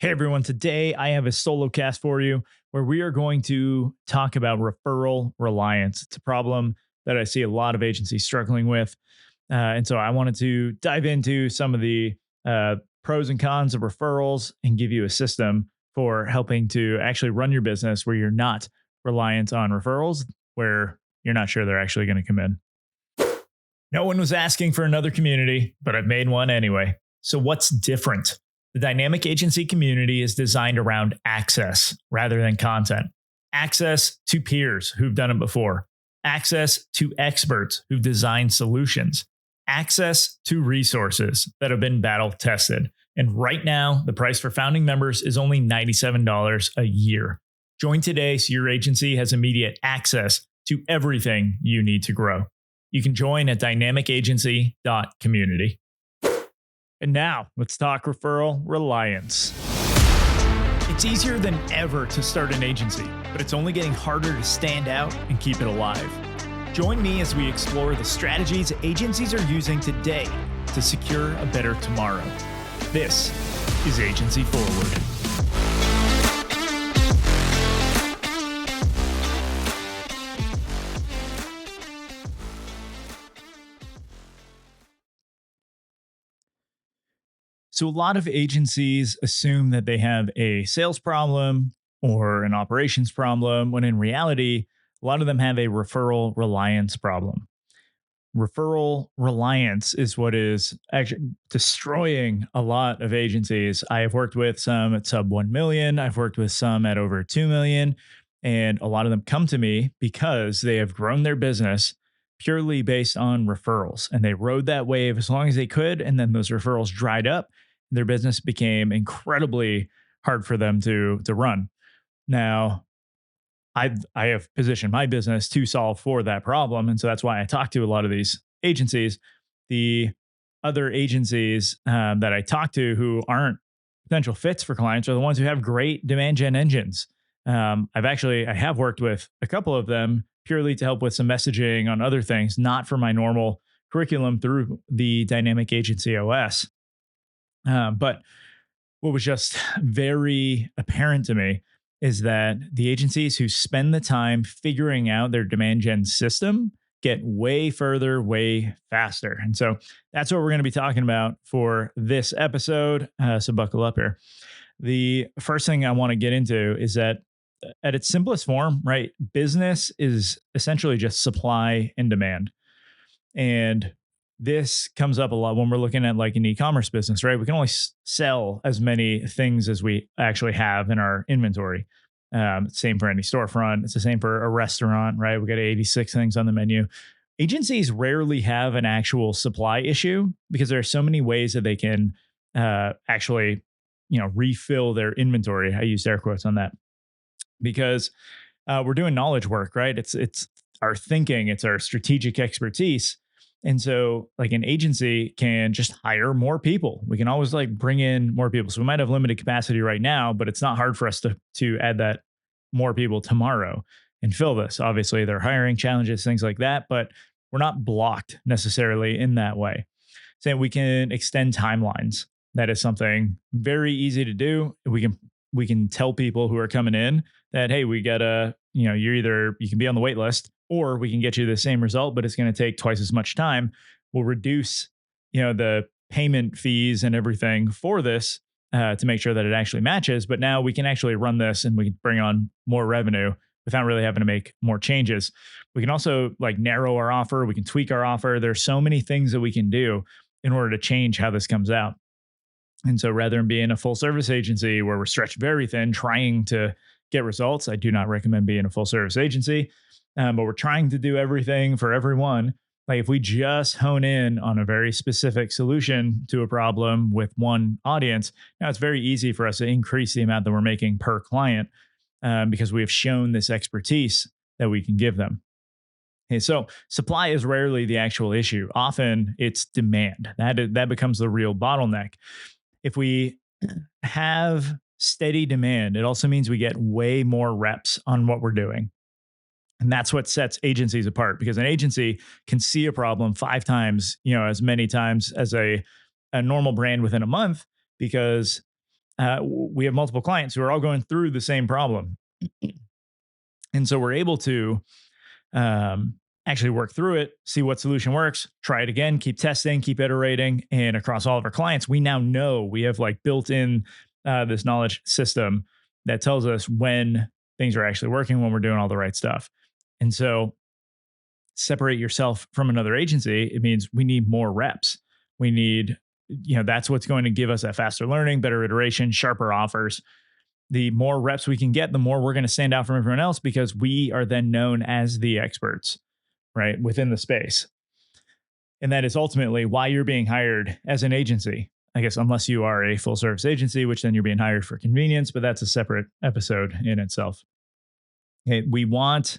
Hey everyone, today I have a solo cast for you where we are going to talk about referral reliance. It's a problem that I see a lot of agencies struggling with. And so I wanted to dive into some of the pros and cons of referrals and give you a system for helping to actually run your business where you're not reliant on referrals, where you're not sure they're actually going to come in. No one was asking for another community, but I've made one anyway. So what's different? The dynamic agency community is designed around access rather than content. Access to peers who've done it before. Access to experts who've designed solutions. Access to resources that have been battle tested. And right now, the price for founding members is only $97 a year. Join today so your agency has immediate access to everything you need to grow. You can join at dynamicagency.community. And now let's talk referral reliance. It's easier than ever to start an agency, but it's only getting harder to stand out and keep it alive. Join me as we explore the strategies agencies are using today to secure a better tomorrow. This is Agency Forward. So a lot of agencies assume that they have a sales problem or an operations problem, when in reality, a lot of them have a referral reliance problem. Referral reliance is what is actually destroying a lot of agencies. I have worked with some at sub 1 million. I've worked with some at over 2 million. And a lot of them come to me because they have grown their business purely based on referrals. And they rode that wave as long as they could. And then those referrals dried up. Their business became incredibly hard for them to run. Now, I have positioned my business to solve for that problem. And so that's why I talk to a lot of these agencies. The other agencies that I talk to who aren't potential fits for clients are the ones who have great demand gen engines. I have worked with a couple of them purely to help with some messaging on other things, not for my normal curriculum through the Dynamic Agency OS. But what was just very apparent to me is that the agencies who spend the time figuring out their demand gen system get way further, way faster. And so that's what we're going to be talking about for this episode. So buckle up here. The first thing I want to get into is that at its simplest form, right? Business is essentially just supply and demand. And this comes up a lot when we're looking at like an e-commerce business, right? We can only sell as many things as we actually have in our inventory. Same for any storefront. It's the same for a restaurant, right? We got 86 things on the menu. Agencies rarely have an actual supply issue because there are so many ways that they can actually, refill their inventory. I used air quotes on that because we're doing knowledge work, right? It's our thinking, it's our strategic expertise. And so like an agency can just hire more people. We can always like bring in more people. So we might have limited capacity right now, but it's not hard for us to add that more people tomorrow and fill this. Obviously there are hiring challenges, things like that, but we're not blocked necessarily in that way. So we can extend timelines. That is something very easy to do. We can tell people who are coming in that, hey, we gotta, you can be on the wait list, or we can get you the same result, but it's going to take twice as much time. We'll reduce, the payment fees and everything for this to make sure that it actually matches. But now we can actually run this and we can bring on more revenue without really having to make more changes. We can also like narrow our offer. We can tweak our offer. There's so many things that we can do in order to change how this comes out. And so rather than being a full service agency where we're stretched very thin trying to get results, I do not recommend being a full service agency. But we're trying to do everything for everyone. Like if we just hone in on a very specific solution to a problem with one audience, now it's very easy for us to increase the amount that we're making per client because we have shown this expertise that we can give them. Okay, so supply is rarely the actual issue. Often it's demand. That becomes the real bottleneck. If we have steady demand, it also means we get way more reps on what we're doing. And that's what sets agencies apart, because an agency can see a problem 5 times, as many times as a normal brand within a month, because we have multiple clients who are all going through the same problem. And so we're able to actually work through it, see what solution works, try it again, keep testing, keep iterating. And across all of our clients, we now know we have like built in this knowledge system that tells us when things are actually working, when we're doing all the right stuff. And so separate yourself from another agency, it means we need more reps. We need, that's what's going to give us that faster learning, better iteration, sharper offers. The more reps we can get, the more we're going to stand out from everyone else because we are then known as the experts, right, within the space. And that is ultimately why you're being hired as an agency. I guess, unless you are a full service agency, which then you're being hired for convenience, but that's a separate episode in itself. Okay, we want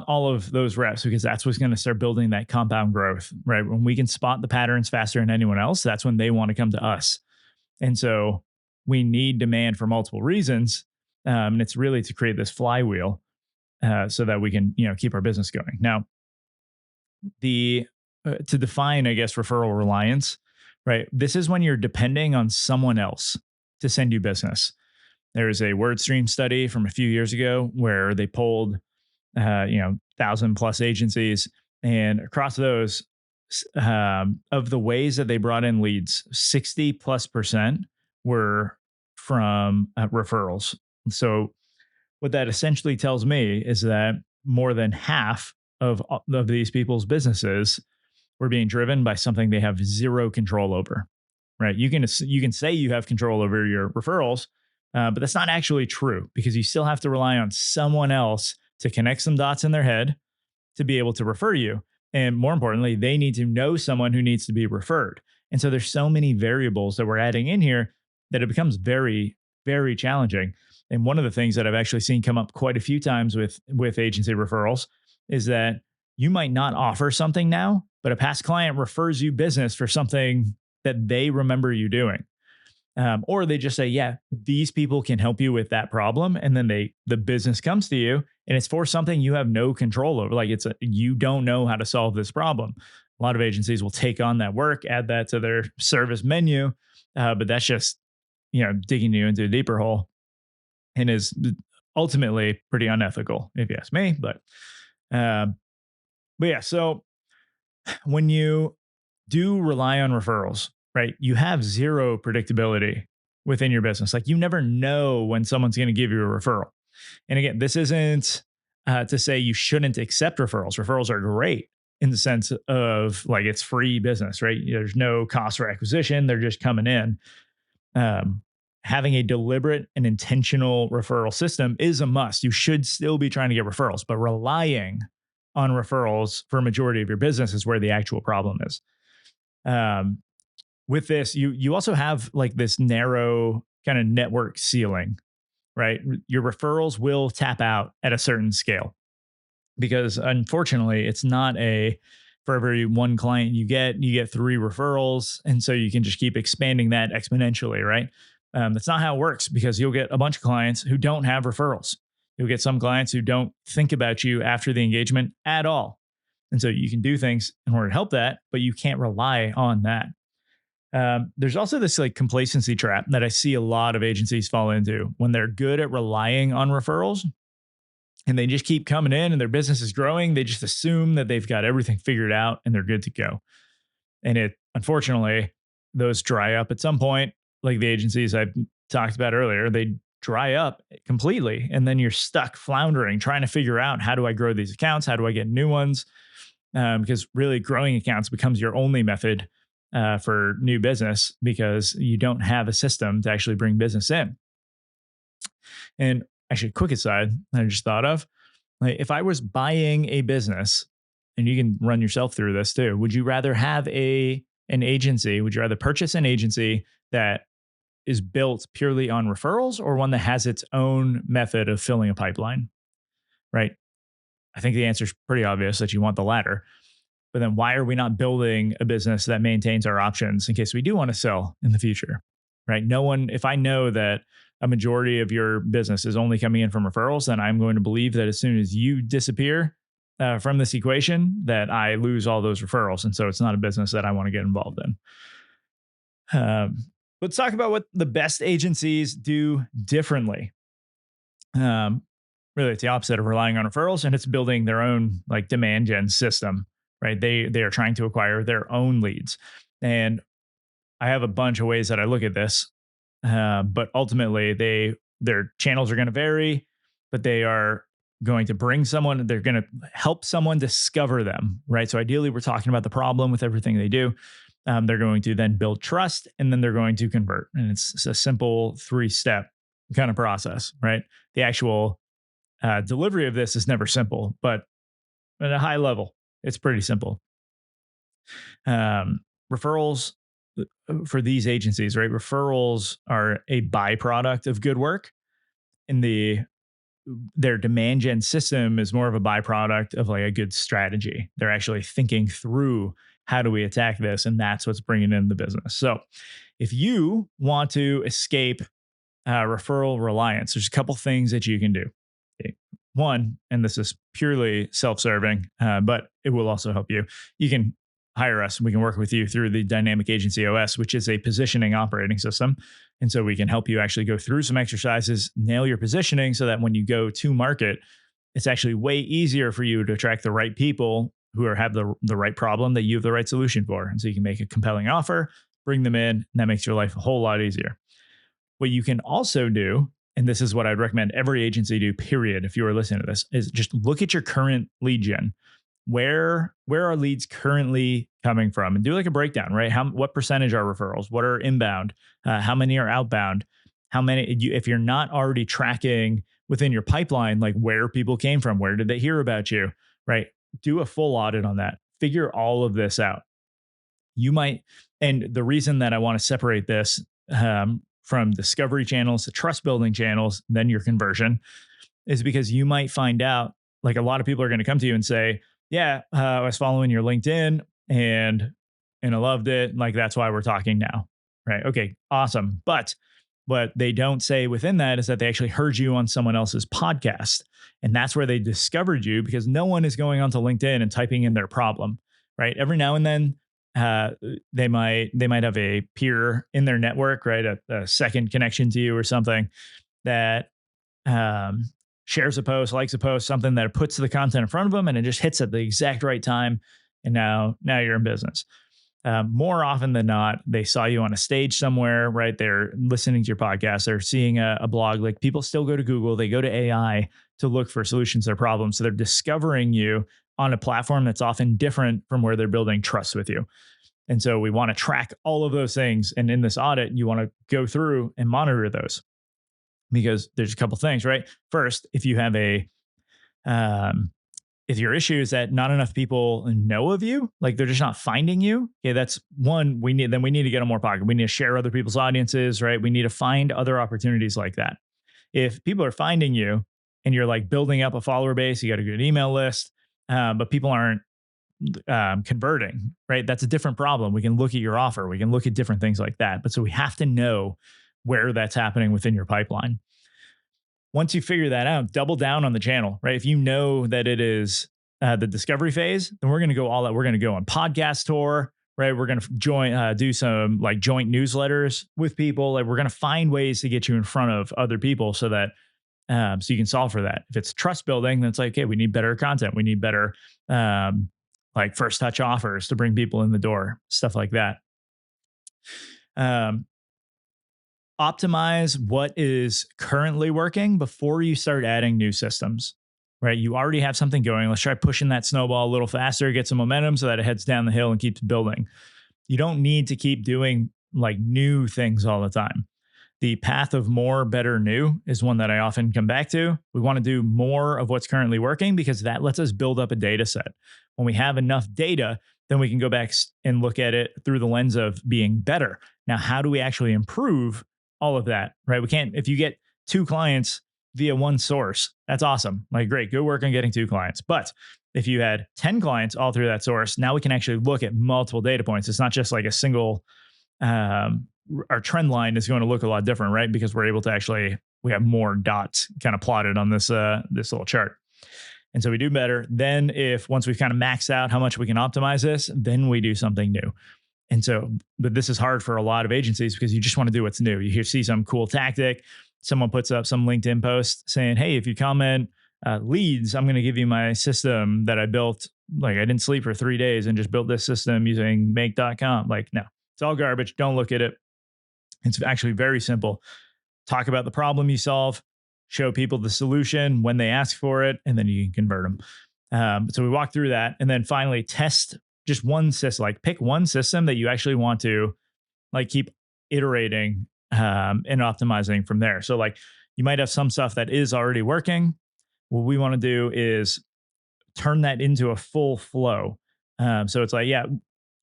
all of those reps because that's what's going to start building that compound growth, right? When we can spot the patterns faster than anyone else, that's when they want to come to us. And so we need demand for multiple reasons. And it's really to create this flywheel so that we can, keep our business going. Now, to define, I guess, referral reliance, right? This is when you're depending on someone else to send you business. There is a WordStream study from a few years ago where they polled 1,000 plus agencies, and across those, of the ways that they brought in leads, 60+% were from referrals. So what that essentially tells me is that more than half of these people's businesses were being driven by something they have zero control over, right? You can say you have control over your referrals, but that's not actually true because you still have to rely on someone else to connect some dots in their head to be able to refer you. And more importantly, they need to know someone who needs to be referred. And so there's so many variables that we're adding in here that it becomes very, very challenging. And one of the things that I've actually seen come up quite a few times with agency referrals is that you might not offer something now, but a past client refers you business for something that they remember you doing. Or they just say, yeah, these people can help you with that problem. And then the business comes to you and it's for something you have no control over. Like you don't know how to solve this problem. A lot of agencies will take on that work, add that to their service menu. But that's just, digging you into a deeper hole and is ultimately pretty unethical, if you ask me. But yeah, so when you do rely on referrals, right, you have zero predictability within your business. Like you never know when someone's going to give you a referral. And again, this isn't to say you shouldn't accept referrals. Referrals are great in the sense of like it's free business, right? There's no cost for acquisition. They're just coming in. Having a deliberate and intentional referral system is a must. You should still be trying to get referrals, but relying on referrals for a majority of your business is where the actual problem is. With this, you also have like this narrow kind of network ceiling, right? Your referrals will tap out at a certain scale because unfortunately, it's not for every one client you get 3 referrals, and so you can just keep expanding that exponentially, right? That's not how it works because you'll get a bunch of clients who don't have referrals. You'll get some clients who don't think about you after the engagement at all. And so you can do things in order to help that, but you can't rely on that. There's also this like complacency trap that I see a lot of agencies fall into when they're good at relying on referrals and they just keep coming in and their business is growing. They just assume that they've got everything figured out and they're good to go. And unfortunately, those dry up at some point, like the agencies I talked about earlier, they dry up completely. And then you're stuck floundering, trying to figure out how do I grow these accounts? How do I get new ones? Because really growing accounts becomes your only method for new business because you don't have a system to actually bring business in. And actually, quick aside, I just thought of, like, if I was buying a business, and you can run yourself through this too, would you rather have an agency? Would you rather purchase an agency that is built purely on referrals or one that has its own method of filling a pipeline? Right? I think the answer is pretty obvious that you want the latter. But then why are we not building a business that maintains our options in case we do want to sell in the future? Right? If I know that a majority of your business is only coming in from referrals, then I'm going to believe that as soon as you disappear from this equation, that I lose all those referrals. And so it's not a business that I want to get involved in. Let's talk about what the best agencies do differently. Um, Really, it's the opposite of relying on referrals, and it's building their own like demand gen system. Right? They are trying to acquire their own leads, and I have a bunch of ways that I look at this. But ultimately, their channels are going to vary, but they are going to bring someone. They're going to help someone discover them, right? So ideally, we're talking about the problem with everything they do. They're going to then build trust, and then they're going to convert, and it's a simple 3-step kind of process, right? The actual delivery of this is never simple, but at a high level, it's pretty simple. Referrals for these agencies, right? Referrals are a byproduct of good work, and their demand gen system is more of a byproduct of like a good strategy. They're actually thinking through how do we attack this, and that's what's bringing in the business. So, if you want to escape referral reliance, there's a couple things that you can do. Okay. One, and this is purely self-serving, but it will also help you. You can hire us. We can work with you through the Dynamic Agency OS, which is a positioning operating system. And so we can help you actually go through some exercises, nail your positioning so that when you go to market, it's actually way easier for you to attract the right people who have the right problem that you have the right solution for. And so you can make a compelling offer, bring them in, and that makes your life a whole lot easier. What you can also do, and this is what I'd recommend every agency do, period, if you are listening to this, is just look at your current lead gen. Where are leads currently coming from? And do like a breakdown, right? What percentage are referrals? What are inbound? How many are outbound? How many, if you're not already tracking within your pipeline, like where people came from, where did they hear about you, right? Do a full audit on that. Figure all of this out. You might, and the reason that I want to separate this from discovery channels to trust building channels, then your conversion, is because you might find out like a lot of people are going to come to you and say, yeah, I was following your LinkedIn and I loved it. Like, that's why we're talking now. Right. Okay. Awesome. But what they don't say within that is that they actually heard you on someone else's podcast. And that's where they discovered you, because no one is going onto LinkedIn and typing in their problem. Right. Every now and then, they might have a peer in their network, right? A second connection to you or something that shares a post, likes a post, something that puts the content in front of them, and it just hits at the exact right time. And now you're in business. More often than not, they saw you on a stage somewhere, right? They're listening to your podcast. They're seeing a blog. Like, people still go to Google, they go to AI to look for solutions to their problems. So they're discovering you on a platform that's often different from where they're building trust with you. And so we want to track all of those things. And in this audit, you want to go through and monitor those, because there's a couple things, right? First, if you have if your issue is that not enough people know of you, like they're just not finding you, okay, that's one. We need to get on more pocket. We need to share other people's audiences, right? We need to find other opportunities like that. If people are finding you and you're like building up a follower base, you got a good email list, but people aren't converting, right? That's a different problem. We can look at your offer. We can look at different things like that. But so we have to know where that's happening within your pipeline. Once you figure that out, double down on the channel, right? If you know that it is the discovery phase, then we're going to go all out. We're going to go on podcast tour, right? We're going to do some like joint newsletters with people. Like, we're going to find ways to get you in front of other people so that so you can solve for that. If it's trust building, then it's like, okay, we need better content. We need better like first touch offers to bring people in the door, stuff like that. Optimize what is currently working before you start adding new systems, right? You already have something going. Let's try pushing that snowball a little faster, get some momentum so that it heads down the hill and keeps building. You don't need to keep doing like new things all the time. The path of more, better, new is one that I often come back to. We want to do more of what's currently working because that lets us build up a data set. When we have enough data, then we can go back and look at it through the lens of being better. Now, how do we actually improve all of that, right? We can't, if you get 2 clients via one source, that's awesome. Like, great, good work on getting 2 clients. But if you had 10 clients all through that source, now we can actually look at multiple data points. It's not just like a single, our trend line is going to look a lot different, right? Because we're able to we have more dots kind of plotted on this little chart. And so we do better. Then once we've kind of maxed out how much we can optimize this, then we do something new. But this is hard for a lot of agencies because you just want to do what's new. You see some cool tactic. Someone puts up some LinkedIn post saying, hey, if you comment leads, I'm going to give you my system that I built. Like, I didn't sleep for 3 days and just built this system using make.com. Like, no, it's all garbage. Don't look at it. It's actually very simple. Talk about the problem you solve, show people the solution when they ask for it, and then you can convert them. So we walk through that, and then finally test just one system. Like, pick one system that you actually want to like keep iterating and optimizing from there. So like, you might have some stuff that is already working. What we want to do is turn that into a full flow. So it's like, yeah,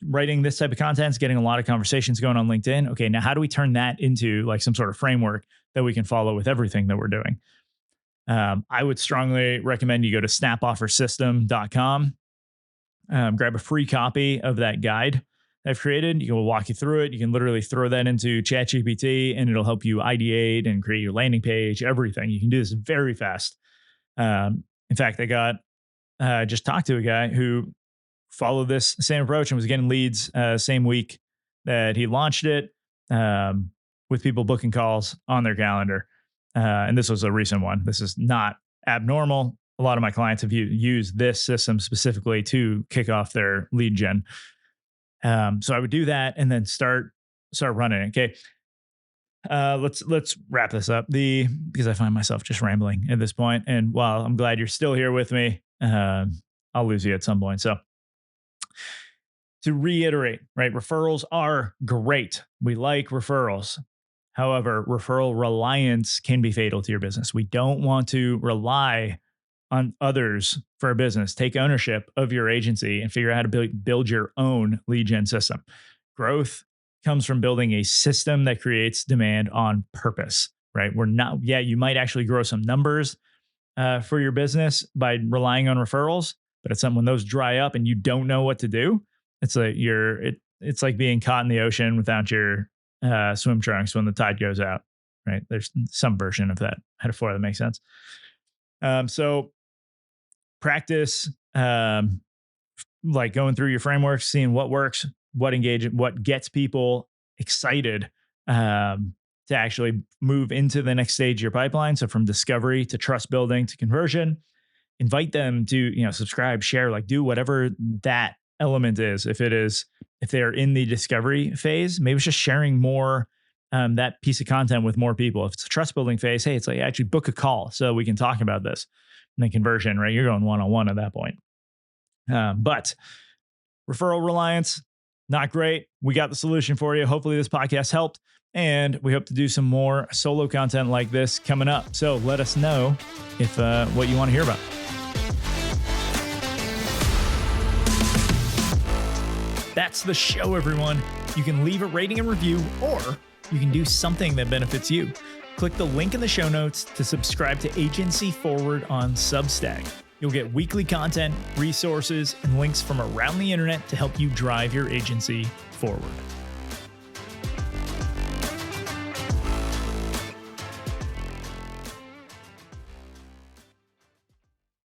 writing this type of content is getting a lot of conversations going on LinkedIn. Okay, now how do we turn that into like some sort of framework that we can follow with everything that we're doing? I would strongly recommend you go to snapoffersystem.com, grab a free copy of that guide I've created. It will walk you through it. You can literally throw that into ChatGPT and it'll help you ideate and create your landing page, everything. You can do this very fast. In fact, I just talked to a guy who followed this same approach and was getting leads same week that he launched it, with people booking calls on their calendar. And this was a recent one. This is not abnormal. A lot of my clients have used this system specifically to kick off their lead gen. So I would do that and then start running. Okay. Let's wrap this up. Because I find myself just rambling at this point. And while I'm glad you're still here with me, I'll lose you at some point. So to reiterate, right? Referrals are great. We like referrals. However, referral reliance can be fatal to your business. We don't want to rely on others for a business. Take ownership of your agency and figure out how to build your own lead gen system. Growth comes from building a system that creates demand on purpose, right? You might actually grow some numbers for your business by relying on referrals, but it's something when those dry up and you don't know what to do, it's like it's like being caught in the ocean without your swim trunks when the tide goes out, right? There's some version of that metaphor that makes sense. So practice, like going through your frameworks, seeing what works, what gets people excited to actually move into the next stage of your pipeline. So from discovery to trust building to conversion, invite them to, subscribe, share, like do whatever that element is. If they're in the discovery phase, maybe it's just sharing more that piece of content with more people. If it's a trust building phase, hey, it's like actually book a call so we can talk about this. And then conversion, right? You're going one-on-one at that point. But referral reliance, not great. We got the solution for you. Hopefully this podcast helped. And we hope to do some more solo content like this coming up. So let us know if what you want to hear about. That's the show, everyone. You can leave a rating and review, or you can do something that benefits you. Click the link in the show notes to subscribe to Agency Forward on Substack. You'll get weekly content, resources, and links from around the internet to help you drive your agency forward.